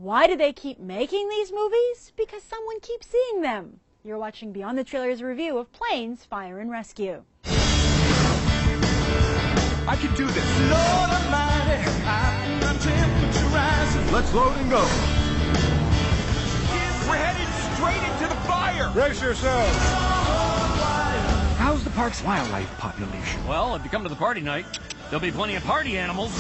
Why do they keep making these movies? Because someone keeps seeing them. You're watching Beyond the Trailers review of Planes, Fire and Rescue. I can do this. Lord Almighty, my temperature rises. Let's load and go. We're headed straight into the fire. Brace yourselves. How's the park's wildlife population? Well, if you come to the party night, there'll be plenty of party animals.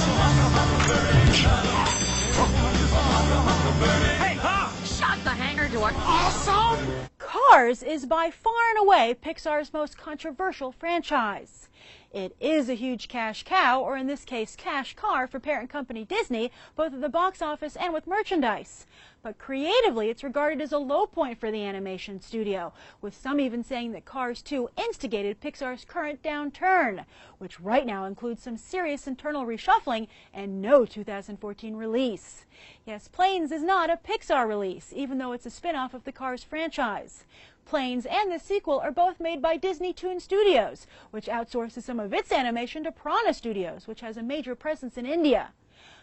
Hey, ha! Shut the hangar door. Awesome! Cars is by far and away Pixar's most controversial franchise. It is a huge cash cow, or in this case, cash car for parent company Disney, both at the box office and with merchandise. But creatively, it's regarded as a low point for the animation studio, with some even saying that Cars 2 instigated Pixar's current downturn, which right now includes some serious internal reshuffling and no 2014 release. Yes, Planes is not a Pixar release, even though it's a spin-off of the Cars franchise. Planes and the sequel are both made by Disney Toon Studios, which outsources some of its animation to Prana Studios, which has a major presence in India.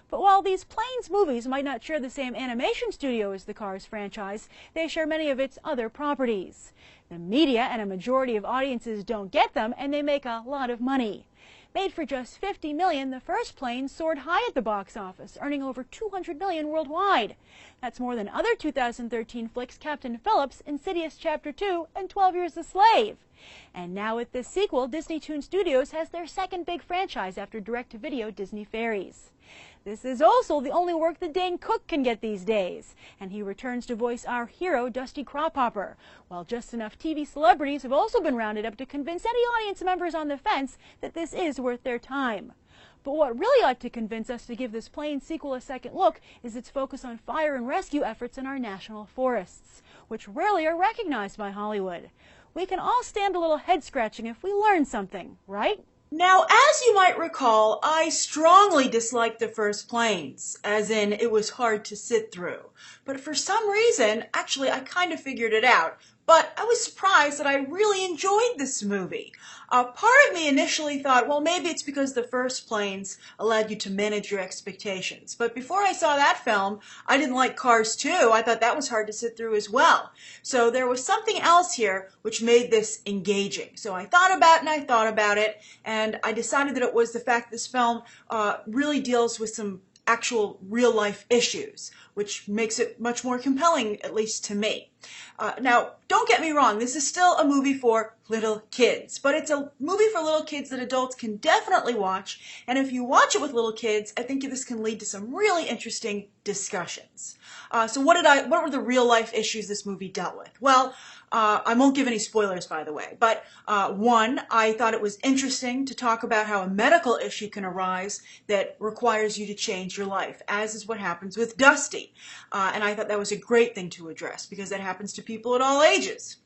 But while these Planes movies might not share the same animation studio as the Cars franchise, they share many of its other properties. The media and a majority of audiences don't get them, and they make a lot of money. Made for just $50 million, the first Planes soared high at the box office, earning over $200 million worldwide. That's more than other 2013 flicks Captain Phillips, Insidious Chapter 2, and 12 Years a Slave. And now with this sequel, Disney Toon Studios has their second big franchise after direct-to-video Disney Fairies. This is also the only work that Dane Cook can get these days, and he returns to voice our hero, Dusty Crawhopper, while just enough TV celebrities have also been rounded up to convince any audience members on the fence that this is worth their time. But what really ought to convince us to give this Planes sequel a second look is its focus on fire and rescue efforts in our national forests, which rarely are recognized by Hollywood. We can all stand a little head-scratching if we learn something, right? Now, as you might recall, I strongly disliked the first Planes, as in it was hard to sit through. But for some reason, actually I kind of figured it out, but I was surprised that I really enjoyed this movie. Part of me initially thought, well, maybe it's because the first Planes allowed you to manage your expectations. But before I saw that film, I didn't like Cars 2. I thought that was hard to sit through as well. So there was something else here which made this engaging. So I thought about it, and I decided that it was the fact this film really deals with some actual real-life issues, which makes it much more compelling, at least to me. Now, don't get me wrong, this is still a movie for little kids, but it's a movie for little kids that adults can definitely watch, and if you watch it with little kids, I think this can lead to some really interesting discussions. So what were the real-life issues this movie dealt with? Well, I won't give any spoilers, by the way, but one, I thought it was interesting to talk about how a medical issue can arise that requires you to change your life, as is what happens with Dusty. And I thought that was a great thing to address, because that happens to people at all ages.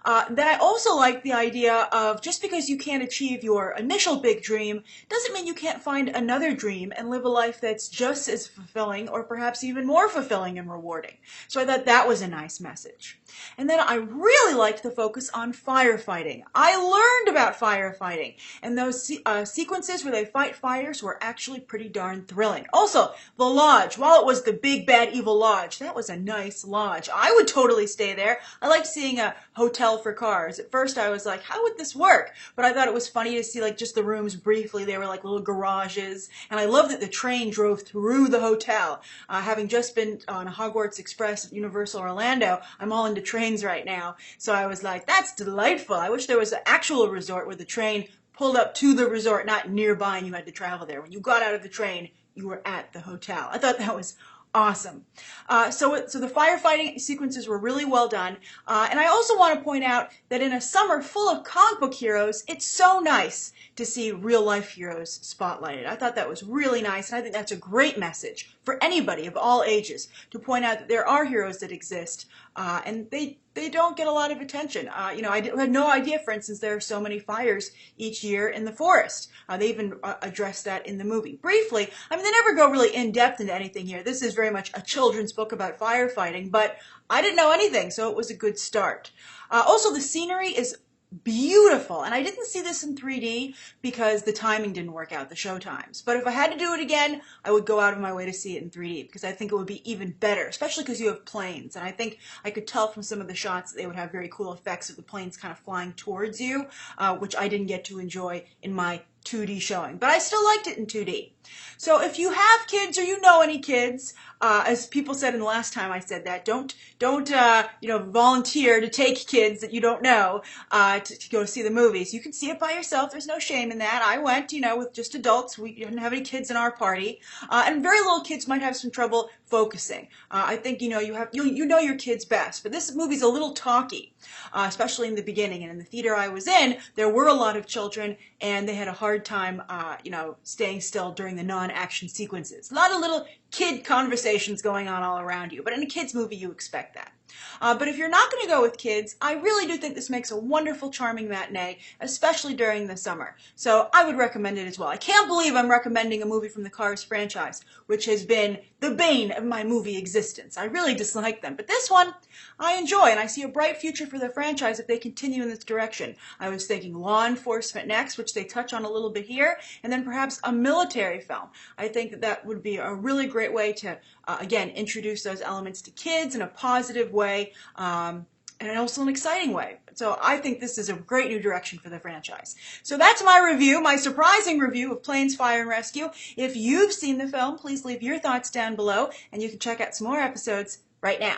Then I also like the idea of just because you can't achieve your initial big dream doesn't mean you can't find another dream and live a life that's just as fulfilling or perhaps even more fulfilling and rewarding. So I thought that was a nice message. And then I really liked the focus on firefighting. I learned about firefighting, and those sequences where they fight fires were actually pretty darn thrilling. Also, the lodge, while it was the big bad evil lodge, that was a nice lodge. I would totally stay there. I liked seeing a hotel for cars. At first I was like, how would this work? But I thought it was funny to see like just the rooms briefly. They were like little garages, and I love that the train drove through the hotel. Having just been on a Hogwarts Express at Universal Orlando, I'm all into trains right now, so I was like, that's delightful. I wish there was an actual resort where the train pulled up to the resort, not nearby, and you had to travel there. When you got out of the train, you were at the hotel. I thought that was awesome. So the firefighting sequences were really well done. And I also want to point out that in a summer full of comic book heroes, it's so nice to see real life heroes spotlighted. I thought that was really nice, and I think that's a great message for anybody of all ages to point out that there are heroes that exist, and they don't get a lot of attention. I had no idea, for instance, there are so many fires each year in the forest. They even address that in the movie. Briefly, I mean, they never go really in-depth into anything here. This is very much a children's book about firefighting, but I didn't know anything, so it was a good start. Also, the scenery is beautiful. And I didn't see this in 3D because the timing didn't work out, the show times. But if I had to do it again, I would go out of my way to see it in 3D because I think it would be even better, especially because you have planes. And I think I could tell from some of the shots that they would have very cool effects of the planes kind of flying towards you, which I didn't get to enjoy in my 2D showing, but I still liked it in 2D. So if you have kids or you know any kids, as people said in the last time I said that, don't volunteer to take kids that you don't know to go see the movies. You can see it by yourself. There's no shame in that. I went, with just adults. We didn't have any kids in our party, and very little kids might have some trouble focusing. I think you know your kids best, but this movie's a little talky, especially in the beginning. And in the theater I was in, there were a lot of children, and they had a hard time, staying still during the non-action sequences. A lot of little kid conversations going on all around you, but in a kids movie you expect that. But if you're not going to go with kids, I really do think this makes a wonderful, charming matinee, especially during the summer. So I would recommend it as well. I can't believe I'm recommending a movie from the Cars franchise, which has been the bane of my movie existence. I really dislike them. But this one, I enjoy, and I see a bright future for the franchise if they continue in this direction. I was thinking law enforcement next, which they touch on a little bit here, and then perhaps a military film. I think that would be a really great way to, again, introduce those elements to kids in a positive way, and also an exciting way. So I think this is a great new direction for the franchise. So that's my review, my surprising review of Planes, Fire, and Rescue. If you've seen the film, please leave your thoughts down below, and you can check out some more episodes right now.